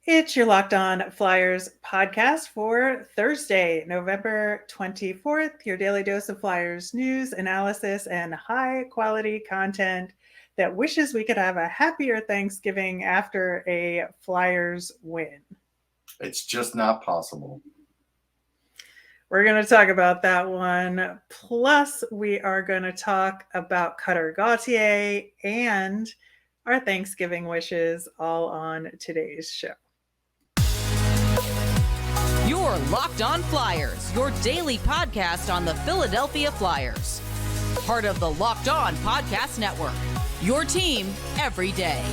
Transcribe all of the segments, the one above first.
It's your Locked On Flyers podcast for Thursday, November 24th. Your daily dose of Flyers news, analysis, and high quality content that wishes we could have a happier Thanksgiving after a Flyers win. It's just not possible. We're going to talk about that one. Plus, we are going to talk about Cutter Gauthier and our Thanksgiving wishes all on today's show. You're Locked On Flyers, your daily podcast on the Philadelphia Flyers. Part of the Locked On Podcast Network, your team every day.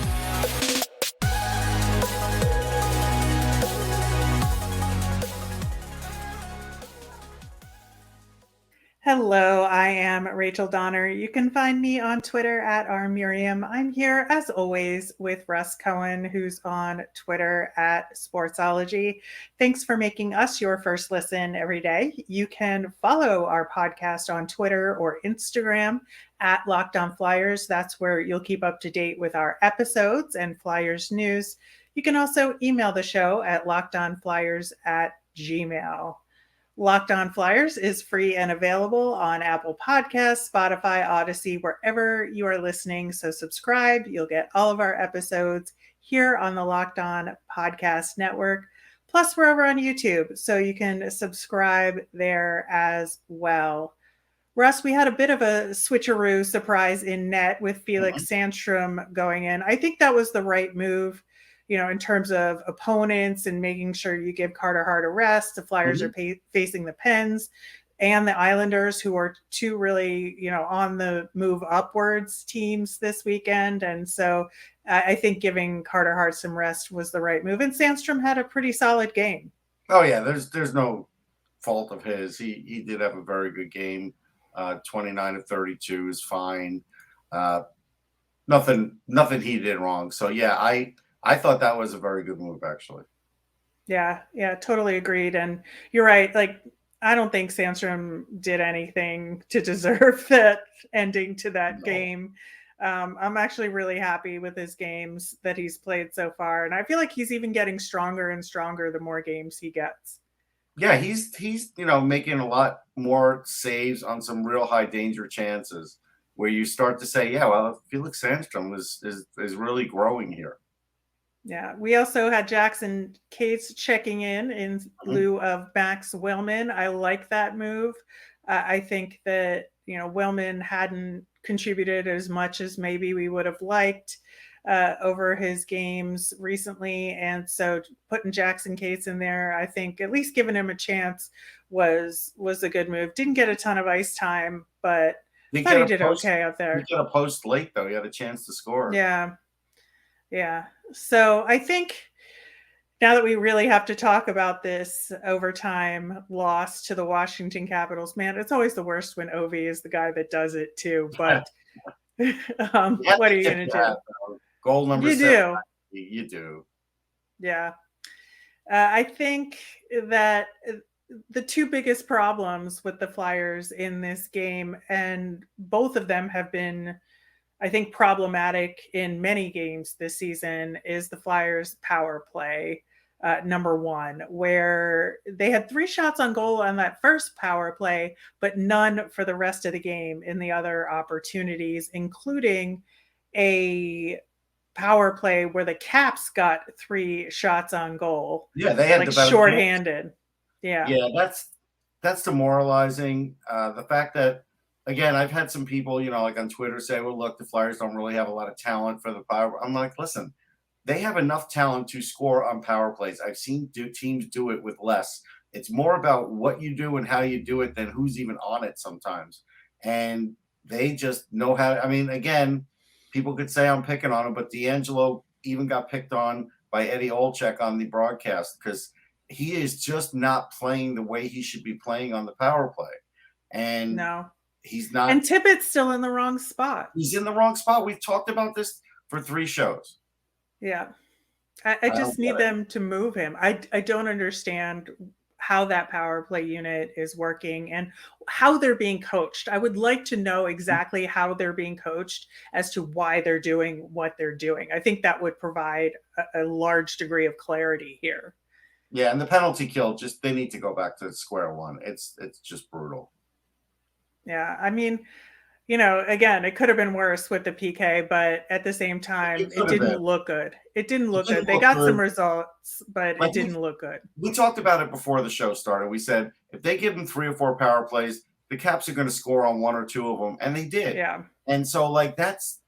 Hello, I am Rachel Donner. You can find me on Twitter at rmiriam. I'm here, as always, with Russ Cohen, who's on Twitter at Sportsology. Thanks for making us your first listen every day. You can follow our podcast on Twitter or Instagram at Locked On Flyers. That's where you'll keep up to date with our episodes and Flyers news. You can also email the show at lockedonflyers@gmail.com. Locked On Flyers is free and available on Apple Podcasts, Spotify, Odyssey, wherever you are listening. So subscribe. You'll get all of our episodes here on the Locked On Podcast Network. Plus, we're over on YouTube, so you can subscribe there as well. Russ, we had a bit of a switcheroo surprise in net with Felix Sandstrom going in. I think that was the right move. In terms of opponents and making sure you give Carter Hart a rest. The Flyers are facing the Pens and the Islanders, who are two really, on the move upwards teams this weekend. And so I think giving Carter Hart some rest was the right move. And Sandstrom had a pretty solid game. Oh, yeah, there's no fault of his. He did have a very good game. 29 of 32 is fine. Nothing he did wrong. So, yeah, I thought that was a very good move, actually. Yeah, totally agreed. And you're right. I don't think Sandstrom did anything to deserve that ending to that game. I'm actually really happy with his games that he's played so far. And I feel like he's even getting stronger and stronger the more games he gets. Yeah, he's making a lot more saves on some real high danger chances where you start to say, yeah, well, Felix Sandstrom is really growing here. Yeah, we also had Jackson Cates checking in lieu of Max Willman. I like that move. I think that, Willman hadn't contributed as much as maybe we would have liked over his games recently. And so putting Jackson Cates in there, I think at least giving him a chance was a good move. Didn't get a ton of ice time, but I thought he did okay out there. He got a post late, though. He had a chance to score. Yeah. So I think now that we really have to talk about this overtime loss to the Washington Capitals, man, it's always the worst when Ovi is the guy that does it too. But what are you going to do? Goal number you 7. You do. Yeah. I think that the two biggest problems with the Flyers in this game, and both of them have been, I think, problematic in many games this season, is the Flyers' power play, number one, where they had 3 shots on goal on that first power play, but none for the rest of the game in the other opportunities, including a power play where the Caps got 3 shots on goal. Yeah, they had shorthanded. Yeah, that's demoralizing. The fact that, again, I've had some people, on Twitter say, well, look, the Flyers don't really have a lot of talent for the power. I'm like, listen, they have enough talent to score on power plays. I've seen teams do it with less. It's more about what you do and how you do it than who's even on it sometimes. And they just know how. I mean, again, people could say I'm picking on him, but D'Angelo even got picked on by Eddie Olczyk on the broadcast because he is just not playing the way he should be playing on the power play. And no. He's not. And Tippett's still in the wrong spot. He's in the wrong spot. We've talked about this for 3 shows. Yeah. I just need them to move him. I don't understand how that power play unit is working and how they're being coached. I would like to know exactly how they're being coached as to why they're doing what they're doing. I think that would provide a large degree of clarity here. Yeah, and the penalty kill, just they need to go back to square one. It's just brutal. Yeah, I mean, again, it could have been worse with the PK, but at the same time, it didn't look good. It didn't look good. They got some results, but it didn't look good. We talked about it before the show started. We said if they give them 3 or 4 power plays, the Caps are going to score on 1 or 2 of them, and they did. Yeah. And so, like, that's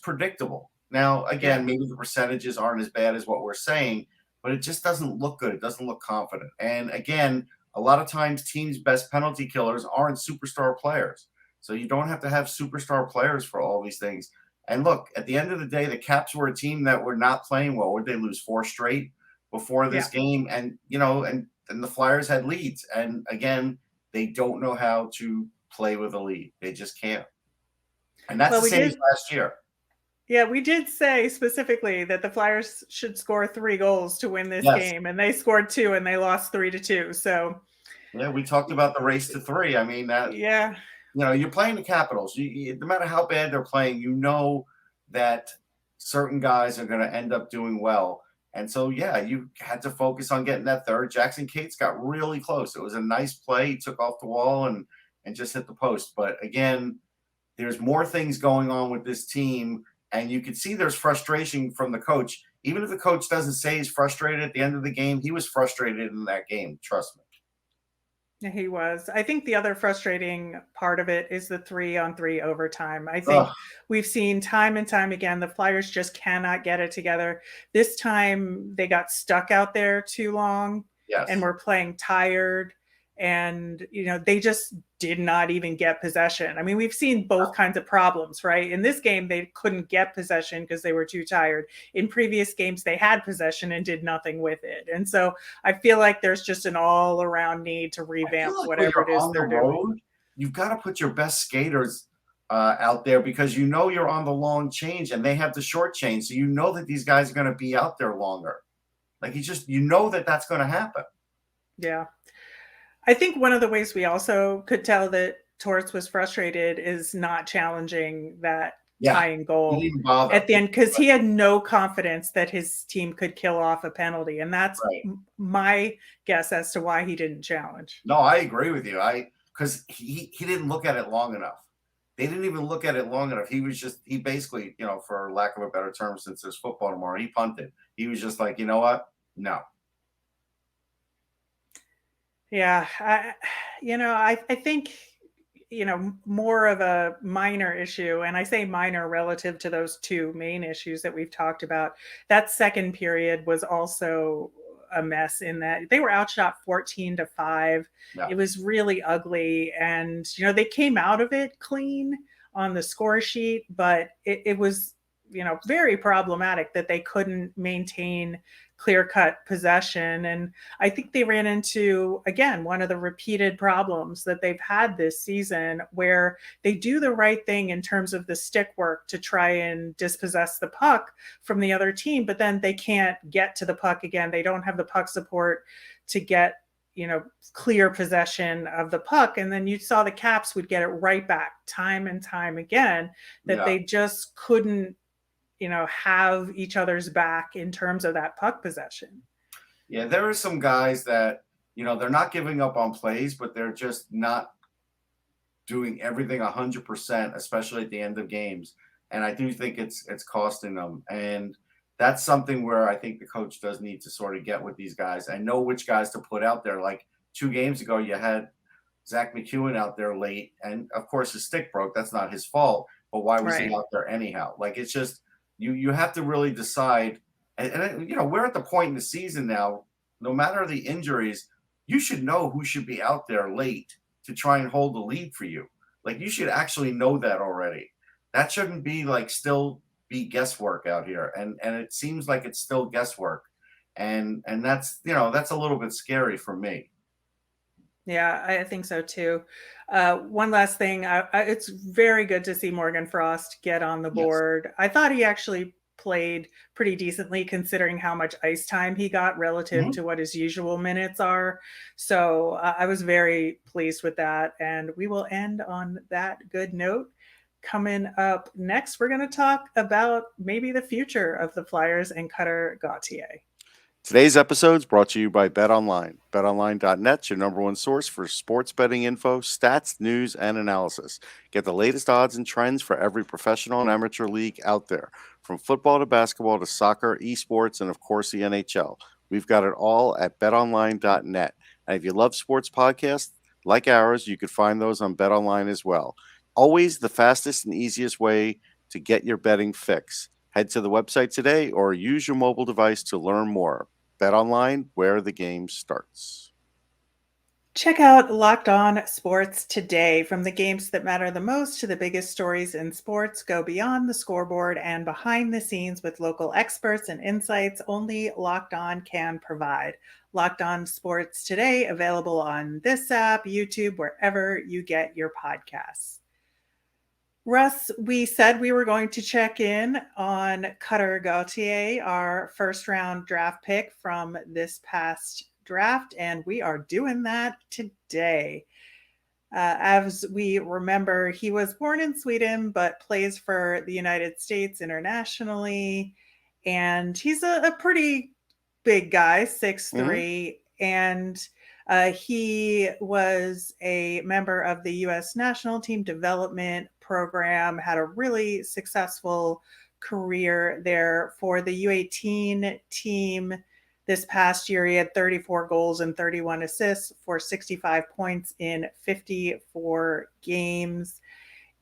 predictable. Now, again, maybe the percentages aren't as bad as what we're saying, but it just doesn't look good. It doesn't look confident. And again, a lot of times teams' best penalty killers aren't superstar players. So you don't have to have superstar players for all these things. And look, at the end of the day, the Caps were a team that were not playing well. Would they lose 4 straight before this game? And, and the Flyers had leads. And again, they don't know how to play with a lead. They just can't. And that's the same as last year. Yeah, we did say specifically that the Flyers should score 3 goals to win this game, and they scored 2 and they lost 3-2. So yeah, we talked about the race to 3. I mean, you're playing the Capitals. No matter how bad they're playing, that certain guys are going to end up doing well. And so, you had to focus on getting that third. Jackson Cates got really close. It was a nice play. He took off the wall and just hit the post. But again, there's more things going on with this team. And you can see there's frustration from the coach. Even if the coach doesn't say he's frustrated at the end of the game, he was frustrated in that game. Trust me. Yeah, he was. I think the other frustrating part of it is the 3-on-3 overtime. I think we've seen time and time again, the Flyers just cannot get it together. This time they got stuck out there too long and were playing tired. And, they just did not even get possession. I mean, we've seen both kinds of problems, right? In this game, they couldn't get possession because they were too tired. In previous games, they had possession and did nothing with it. And so I feel like there's just an all-around need to revamp whatever it is they're doing. You've got to put your best skaters out there because you're on the long change and they have the short change. So that these guys are going to be out there longer. Like that's going to happen. Yeah. I think one of the ways we also could tell that Torts was frustrated is not challenging that tying goal at the end because he had no confidence that his team could kill off a penalty. And that's my guess as to why he didn't challenge. No, I agree with you. Because he didn't look at it long enough. They didn't even look at it long enough. He basically, for lack of a better term, since there's football tomorrow, he punted. He was just like, you know what? No. Yeah, I think, more of a minor issue, and I say minor relative to those 2 main issues that we've talked about. That second period was also a mess in that they were outshot 14-5. Yeah. It was really ugly, and they came out of it clean on the score sheet, but it was very problematic that they couldn't maintain clear-cut possession. And I think they ran into, again, one of the repeated problems that they've had this season where they do the right thing in terms of the stick work to try and dispossess the puck from the other team, but then they can't get to the puck again. They don't have the puck support to get clear possession of the puck. And then you saw the Caps would get it right back time and time again, that they just couldn't have each other's back in terms of that puck possession. Yeah, there are some guys that, they're not giving up on plays, but they're just not doing everything 100%, especially at the end of games. And I do think it's costing them. And that's something where I think the coach does need to sort of get with these guys and know which guys to put out there. Like 2 games ago, you had Zach McEwen out there late. And of course his stick broke. That's not his fault. But why was he out there anyhow? Like, it's just, you have to really decide. And we're at the point in the season now, no matter the injuries, you should know who should be out there late to try and hold the lead for you. Like, you should actually know that already. That shouldn't be still be guesswork out here. And it seems like it's still guesswork. And that's, that's a little bit scary for me. Yeah, I think so too. One last thing. It's very good to see Morgan Frost get on the board. Yes. I thought he actually played pretty decently considering how much ice time he got relative to what his usual minutes are. So I was very pleased with that. And we will end on that good note. Coming up next, we're going to talk about maybe the future of the Flyers and Cutter Gauthier. Today's episode is brought to you by BetOnline. BetOnline.net's your number one source for sports betting info, stats, news, and analysis. Get the latest odds and trends for every professional and amateur league out there, from football to basketball to soccer, esports, and of course the NHL. We've got it all at BetOnline.net. And if you love sports podcasts like ours, you could find those on BetOnline as well. Always the fastest and easiest way to get your betting fix. Head to the website today or use your mobile device to learn more. BetOnline, where the game starts. Check out Locked On Sports today. From the games that matter the most to the biggest stories in sports, go beyond the scoreboard and behind the scenes with local experts and insights only Locked On can provide. Locked On Sports today, available on this app, YouTube, wherever you get your podcasts. Russ, we said we were going to check in on Cutter Gauthier, our first round draft pick from this past draft, and we are doing that today. As we remember, he was born in Sweden, but plays for the United States internationally. And he's a pretty big guy, 6'3", and he was a member of the U.S. national team development program, had a really successful career there for the U18 team. This past year, he had 34 goals and 31 assists for 65 points in 54 games.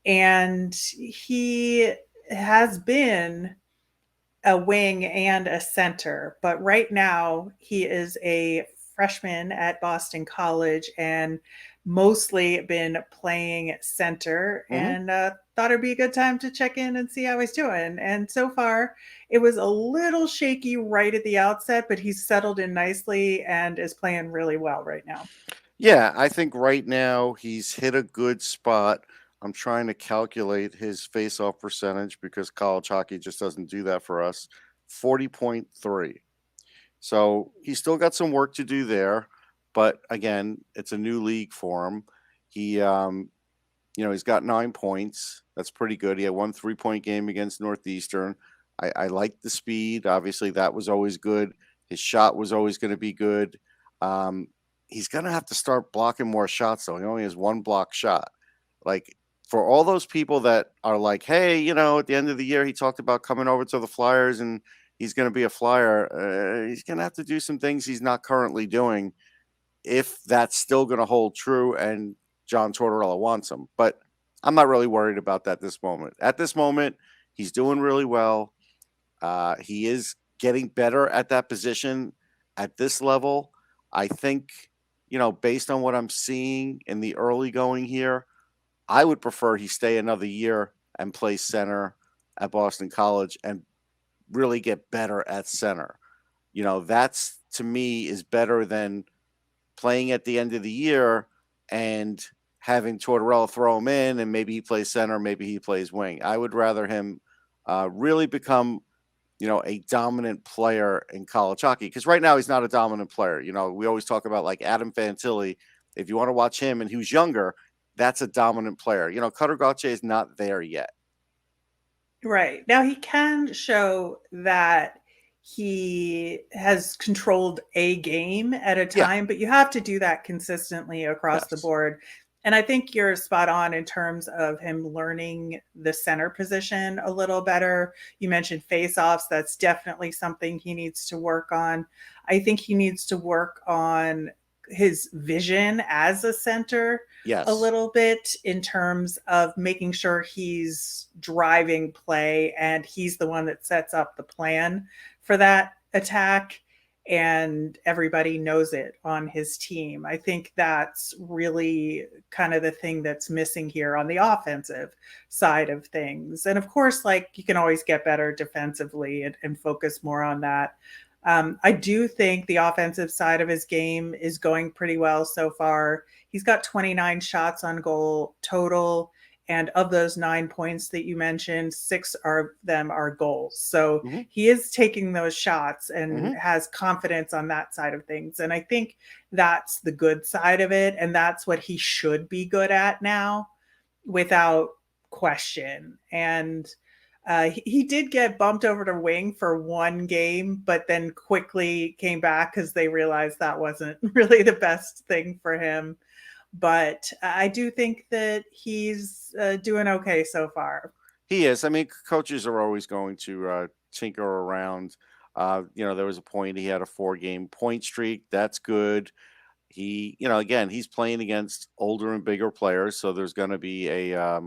And he has been a wing and a center, but right now he is a freshman at Boston College and mostly been playing center, and thought it'd be a good time to check in and see how he's doing. And so far it was a little shaky right at the outset, but he's settled in nicely and is playing really well right now. Yeah, I think right now he's hit a good spot. I'm trying to calculate his face-off percentage because college hockey just doesn't do that for us. 40.3. So he's still got some work to do there. But again, it's a new league for him. He, he's got 9 points. That's pretty good. He had 1 3-point game against Northeastern. I like the speed. Obviously, that was always good. His shot was always going to be good. He's going to have to start blocking more shots, though. He only has 1 block shot. Like, for all those people that are like, hey, at the end of the year, he talked about coming over to the Flyers and he's going to be a Flyer. He's going to have to do some things he's not currently doing if that's still going to hold true and John Tortorella wants him. But I'm not really worried about that this moment. At this moment, he's doing really well. He is getting better at that position at this level. I think, based on what I'm seeing in the early going here, I would prefer he stay another year and play center at Boston College and really get better at center. That's, to me, is better than playing at the end of the year and having Tortorella throw him in and maybe he plays center, maybe he plays wing. I would rather him really become, a dominant player in college hockey, because right now he's not a dominant player. We always talk about like Adam Fantilli. If you want to watch him and who's younger, that's a dominant player. Cutter Gauthier is not there yet. Right. Now he can show that he has controlled a game at a time, but you have to do that consistently across the board. And I think you're spot on in terms of him learning the center position a little better. You mentioned face-offs. That's definitely something he needs to work on. I think he needs to work on his vision as a center a little bit in terms of making sure he's driving play and he's the one that sets up the plan for that attack and everybody knows it on his team. I think that's really kind of the thing that's missing here on the offensive side of things. And of course, you can always get better defensively and focus more on that. I do think the offensive side of his game is going pretty well so far. He's got 29 shots on goal total And of those 9 points that you mentioned, 6 of them are goals. So Mm-hmm. he is taking those shots and Mm-hmm. has confidence on that side of things. And I think that's the good side of it. And that's what he should be good at now without question. And he did get bumped over to wing for one game, but then quickly came back because they realized that wasn't really the best thing for him. But I do think that he's doing okay so far. He is. I mean, coaches are always going to tinker around. There was a point he had a 4-game point streak. That's good. He, again, he's playing against older and bigger players, so there's going to be a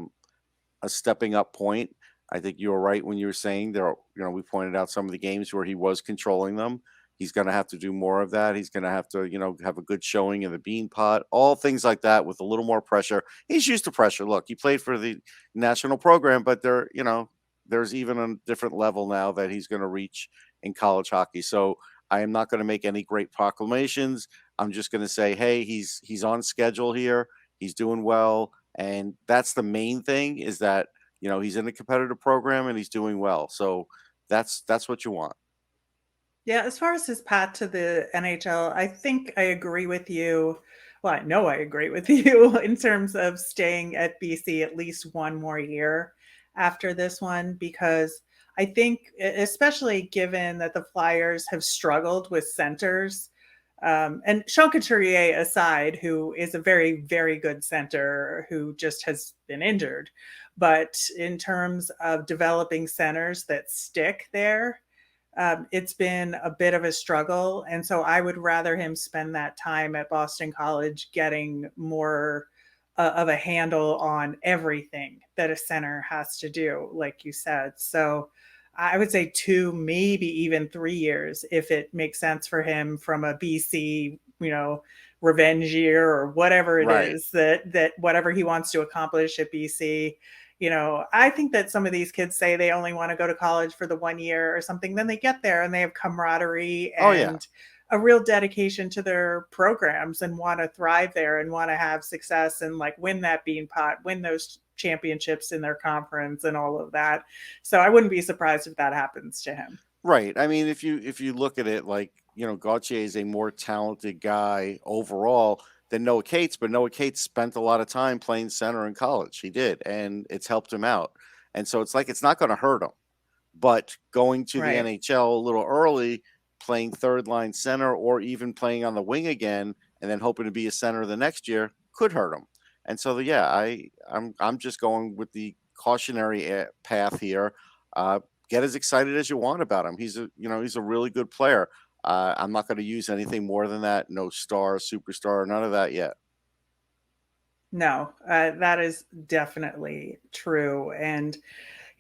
stepping up point. I think you were right when you were saying there. We pointed out some of the games where he was controlling them. He's going to have to do more of that. He's going to have to, have a good showing in the bean pot, all things like that with a little more pressure. He's used to pressure. Look, he played for the national program, but there's even a different level now that he's going to reach in college hockey. So I am not going to make any great proclamations. I'm just going to say, hey, he's on schedule here. He's doing well. And that's the main thing, is that, he's in a competitive program and he's doing well. So that's what you want. Yeah, as far as his path to the NHL, I think I agree with you. Well, I know I agree with you in terms of staying at BC at least one more year after this one, because I think, especially given that the Flyers have struggled with centers, and Sean Couturier aside, who is a very, very good center who just has been injured. But in terms of developing centers that stick there, it's been a bit of a struggle. And so I would rather him spend that time at Boston College getting more of a handle on everything that a center has to do, like you said. So I would say 2, maybe even 3 years, if it makes sense for him from a BC, revenge year or whatever it Right. is that whatever he wants to accomplish at BC. I think that some of these kids say they only want to go to college for the 1 year or something. Then they get there and they have camaraderie Oh, yeah. and a real dedication to their programs and want to thrive there and want to have success and like win that bean pot, win those championships in their conference and all of that. So I wouldn't be surprised if that happens to him. Right. I mean, if you look at it like, Gauthier is a more talented guy overall than Noah Cates, but Noah Cates spent a lot of time playing center in college. He did, and it's helped him out. And so it's like it's not going to hurt him. But going to the Right. NHL a little early, playing third line center, or even playing on the wing again, and then hoping to be a center the next year could hurt him. And so, I'm just going with the cautionary path here. Get as excited as you want about him. He's a really good player. I'm not going to use anything more than that. No star, superstar, none of that yet. No, that is definitely true. And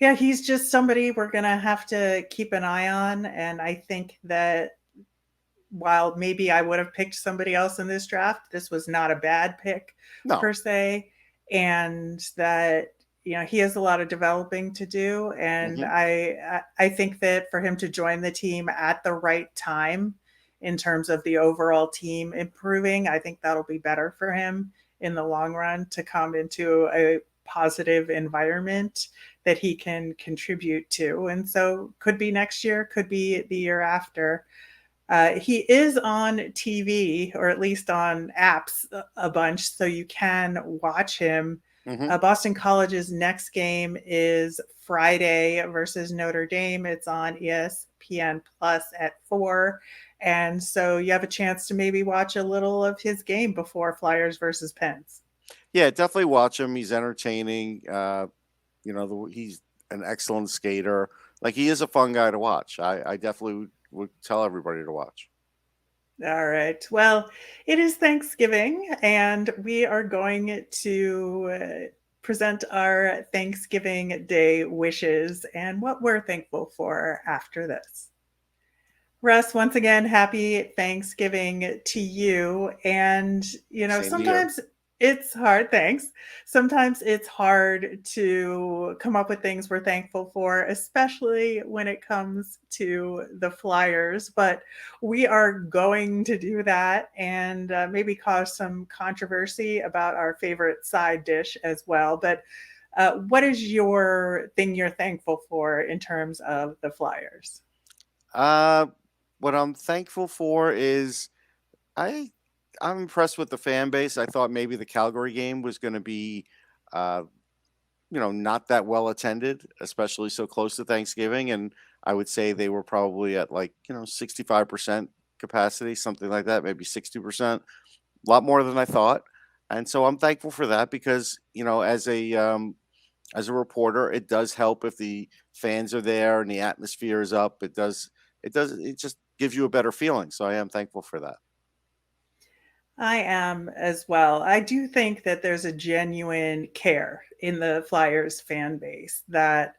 yeah, he's just somebody we're going to have to keep an eye on. And I think that while maybe I would have picked somebody else in this draft, this was not a bad pick per se. And that, he has a lot of developing to do. And I think that for him to join the team at the right time in terms of the overall team improving, I think that'll be better for him in the long run to come into a positive environment that he can contribute to. And so could be next year, could be the year after. He is on TV, or at least on apps a bunch, so you can watch him. Boston College's next game is Friday versus Notre Dame. It's on ESPN Plus at 4. And so you have a chance to maybe watch a little of his game before Flyers versus Pens. Yeah, definitely watch him. He's entertaining. He's an excellent skater. Like, he is a fun guy to watch. I definitely would tell everybody to watch. All right. Well, it is Thanksgiving, and we are going to present our Thanksgiving Day wishes and what we're thankful for after this. Russ, once again, happy Thanksgiving to you. And, sometimes it's hard. Thanks. Sometimes it's hard to come up with things we're thankful for, especially when it comes to the Flyers. But we are going to do that and maybe cause some controversy about our favorite side dish as well. But What is your thing you're thankful for in terms of the Flyers? What I'm thankful for is I I'm impressed with the fan base. I thought maybe the Calgary game was going to be, uh, not that well attended, especially so close to Thanksgiving. And I would say they were probably at 65% capacity, something like that, maybe 60%, a lot more than I thought. And so I'm thankful for that because, as a reporter, it does help if the fans are there and the atmosphere is up. It just gives you a better feeling. So I am thankful for that. I am as well. I do think that there's a genuine care in the Flyers fan base that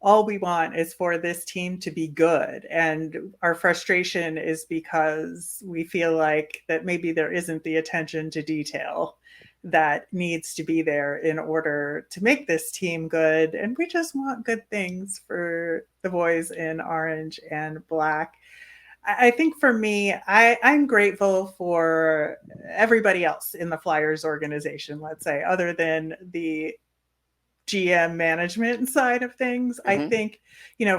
all we want is for this team to be good. And our frustration is because we feel like that maybe there isn't the attention to detail that needs to be there in order to make this team good. And we just want good things for the boys in orange and black. I think for me, I'm grateful for everybody else in the Flyers organization, let's say, other than the GM management side of things. I Hmm. think,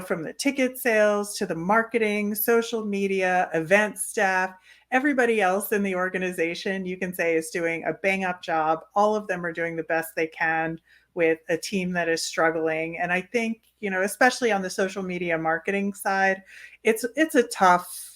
from the ticket sales to the marketing, social media, event staff, everybody else in the organization, you can say, is doing a bang up job. All of them are doing the best they can with a team that is struggling. And I think, especially on the social media marketing side, it's a tough,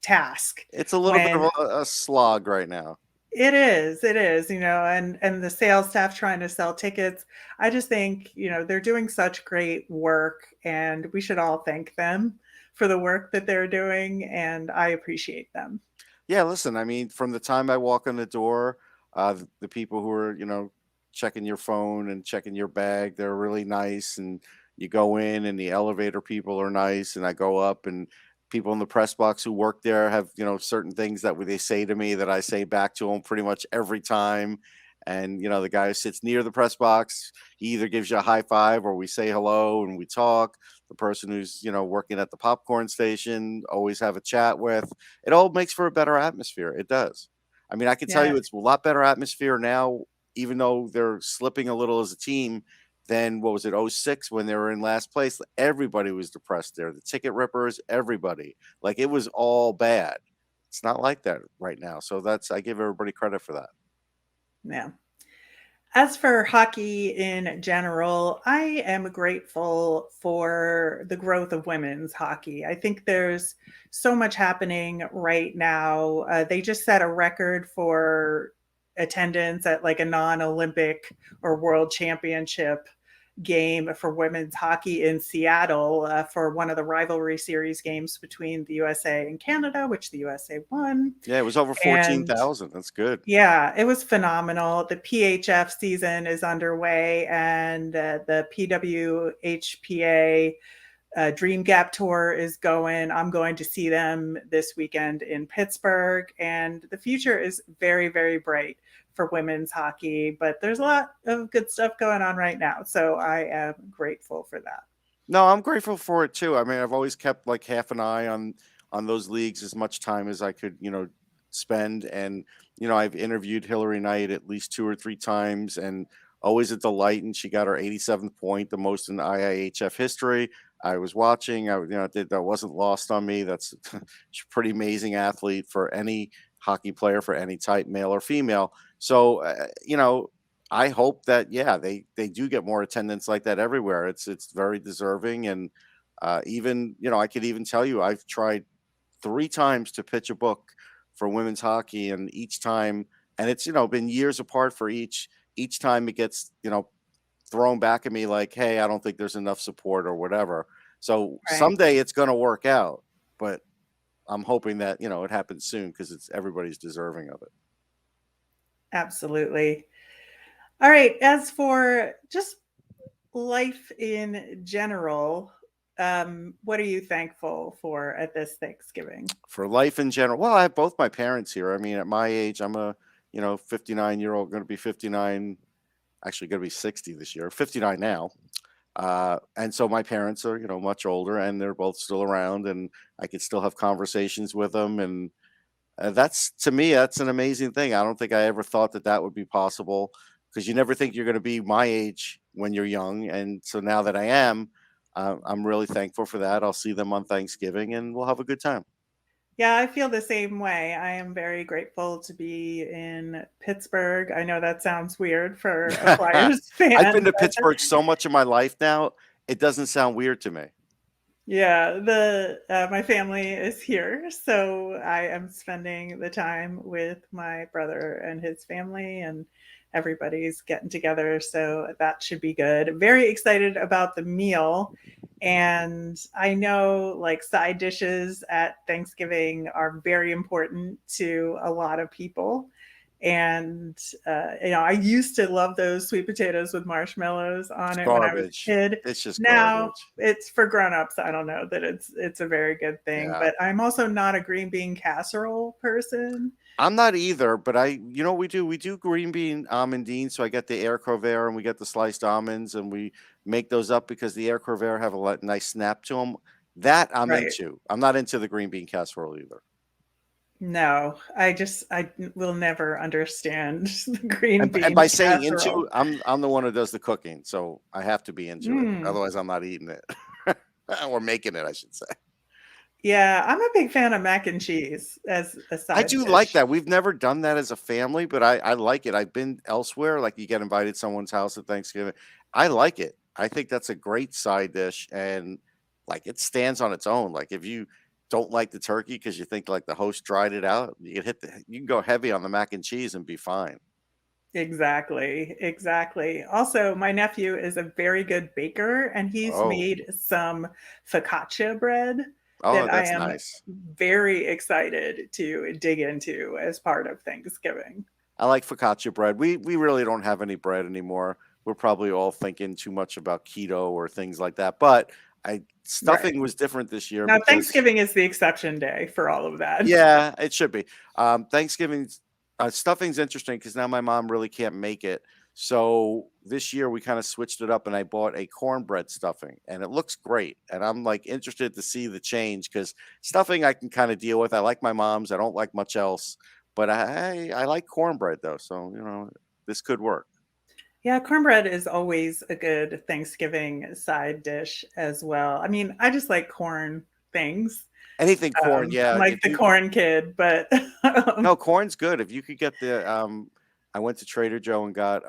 task It's a little bit of when a slog right now. it is, and the sales staff trying to sell tickets. I just think, they're doing such great work and we should all thank them for the work that they're doing, and I appreciate them. Yeah, listen, I mean, from the time I walk in the door, the people who are, checking your phone and checking your bag, they're really nice. And you go in, and the elevator people are nice. And I go up, and people in the press box who work there have, certain things that they say to me that I say back to them pretty much every time. And, the guy who sits near the press box, he either gives you a high five or we say hello and we talk. The person who's, working at the popcorn station, always have a chat with. It all makes for a better atmosphere. It does. I mean, I can tell you Yes. it's a lot better atmosphere now, even though they're slipping a little as a team, than what was it, '06 when they were in last place. Everybody was depressed there. The ticket rippers, everybody. Like it was all bad. It's not like that right now. So I give everybody credit for that. Yeah. As for hockey in general, I am grateful for the growth of women's hockey. I think there's so much happening right now. They just set a record for attendance at like a non Olympic or world championship game for women's hockey in Seattle for one of the rivalry series games between the USA and Canada, which the USA won. Yeah, it was over And 14,000. That's good. yeah, it was phenomenal. The PHF season is underway, and the PWHPA Dream Gap Tour is going. I'm going to see them this weekend in Pittsburgh, and the future is very, very bright for women's hockey. But there's a lot of good stuff going on right now, so I am grateful for that. No, I'm grateful for it too. I mean, I've always kept like half an eye on those leagues as much time as I could, spend. And I've interviewed Hillary Knight at least 2 or 3 times, and always a delight. And she got her 87th point, the most in IIHF history. I was watching. That wasn't lost on me. She's a pretty amazing athlete for any hockey player, for any type, male or female. So, I hope that they do get more attendance like that everywhere. It's very deserving. And even I could even tell you I've tried 3 times to pitch a book for women's hockey, and each time, and it's been years apart for each time it gets thrown back at me like, hey, I don't think there's enough support or whatever. So Right. someday it's going to work out, but I'm hoping that it happens soon because it's everybody's deserving of it. Absolutely. All right. As for just life in general, what are you thankful for at this Thanksgiving? For life in general, well, I have both my parents here. I mean, at my age, I'm a 59-year-old, going to be 59, actually going to be 60 this year, 59 now. And so my parents are much older, and they're both still around, and I could still have conversations with them. And that's, to me, that's an amazing thing. I don't think I ever thought that would be possible. because you never think you're going to be my age when you're young. And so now that I am, I'm really thankful for that. I'll see them on Thanksgiving and we'll have a good time. Yeah, I feel the same way. I am very grateful to be in Pittsburgh. I know that sounds weird for a Flyers fan. I've been to Pittsburgh so much in my life now, it doesn't sound weird to me. Yeah, my family is here, so I am spending the time with my brother and his family, and everybody's getting together, so that should be good. Very excited about the meal, and I know like side dishes at Thanksgiving are very important to a lot of people. And I used to love those sweet potatoes with marshmallows on It's it when I was a garbage. kid. It's just Now garbage. it's for grown-ups. I don't know that it's a very good thing, Yeah. but I'm also not a green bean casserole person. I'm not either, but you know what we do? We do green bean almondine. So I get the air crover and we get the sliced almonds and we make those up because the air crover have a nice snap to them. That I'm Right. into. I'm not into the green bean casserole either. No, I will never understand the green bean And by saying casserole. into, I'm the one who does the cooking, so I have to be into it. Mm. Otherwise, I'm not eating it or making it, I should say. Yeah, I'm a big fan of mac and cheese as a side I do dish. like that. We've never done that as a family, but I like it. I've been elsewhere, like you get invited to someone's house at Thanksgiving. I like it. I think that's a great side dish, and like it stands on its own. Like if you don't like the turkey because you think like the host dried it out, you can go heavy on the mac and cheese and be fine. Exactly. Also, my nephew is a very good baker, and he's Oh, made some focaccia bread oh, that I that's am nice. very excited to dig into as part of Thanksgiving. I like focaccia bread. We really don't have any bread anymore. We're probably all thinking too much about keto or things like that. But stuffing Right. was different this year Now, because Thanksgiving is the exception day for all of that. yeah, it should be. Thanksgiving's stuffing's interesting because now my mom really can't make it. So this year we kind of switched it up and I bought a cornbread stuffing and it looks great. And I'm like interested to see the change because stuffing I can kind of deal with. I like my mom's. I don't like much else, but I like cornbread though. So, this could work. Yeah, cornbread is always a good Thanksgiving side dish as well. I mean, I just like corn things. Anything corn, I'm yeah. like If the you corn kid, but No, corn's good. If you could get I went to Trader Joe and got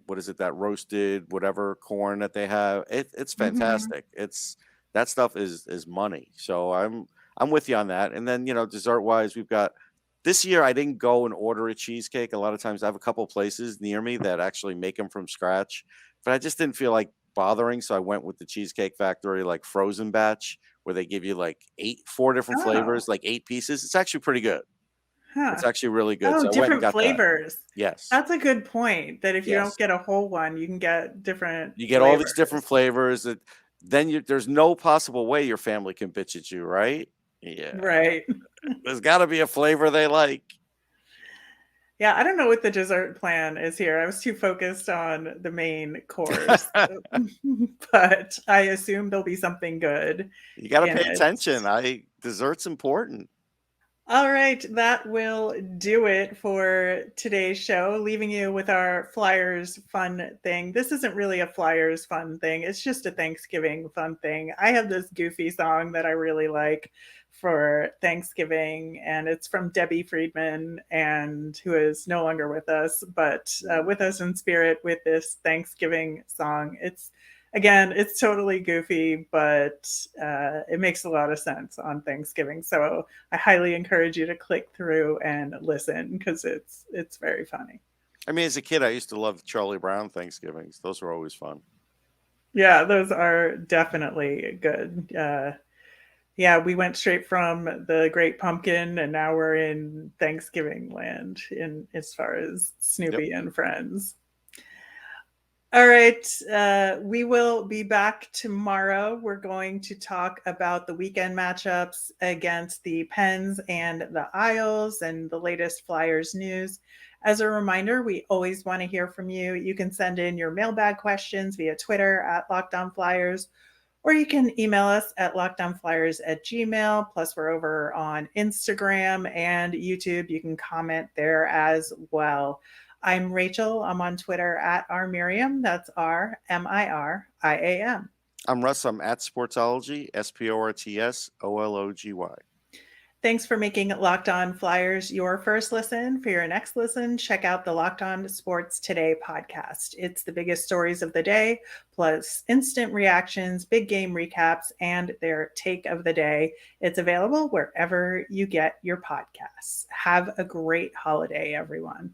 what is it, that roasted whatever corn that they have. It's Mhm. fantastic. That stuff is money. So I'm with you on that. And then, dessert wise, we've got this year I didn't go and order a cheesecake. A lot of times I have a couple places near me that actually make them from scratch, but I just didn't feel like bothering. So I went with the Cheesecake Factory like frozen batch where they give you like four different Oh, flavors, like 8 pieces. It's actually pretty good. huh. It's actually really good, Oh, so I went and different got that. flavors. Yes. That's a good point, that if you don't Yes. get a whole one, you can get different You get all these different flavors. flavors that then there's no possible way your family can bitch at you, right? Yeah. Right. There's gotta be a flavor they like. Yeah, I don't know what the dessert plan is here. I was too focused on the main course, but I assume there'll be something good You gotta in pay it. attention. Dessert's important. All right, that will do it for today's show, leaving you with our Flyers fun thing. This isn't really a Flyers fun thing, it's just a Thanksgiving fun thing. I have this goofy song that I really like for Thanksgiving, and it's from Debbie Friedman, and who is no longer with us, but with us in spirit with this Thanksgiving song. It's totally goofy, but it makes a lot of sense on Thanksgiving. So I highly encourage you to click through and listen because it's very funny. I mean, as a kid, I used to love Charlie Brown Thanksgivings. Those were always fun. Yeah, those are definitely good. Yeah, we went straight from the Great Pumpkin, and now we're in Thanksgiving land in as far as Yep. Snoopy and Friends. All right. We will be back tomorrow. We're going to talk about the weekend matchups against the Pens and the Isles and the latest Flyers news. As a reminder, we always want to hear from you. You can send in your mailbag questions via Twitter at Locked On Flyers, or you can email us at lockedonflyers@gmail. Plus, we're over on Instagram and YouTube. You can comment there as well. I'm Rachel. I'm on Twitter at rmiriam. That's RMIRIAM. I'm Russ. I'm at Sportsology, SPORTSOLOGY. Thanks for making Locked On Flyers your first listen. For your next listen, check out the Locked On Sports Today podcast. It's the biggest stories of the day, plus instant reactions, big game recaps, and their take of the day. It's available wherever you get your podcasts. Have a great holiday, everyone.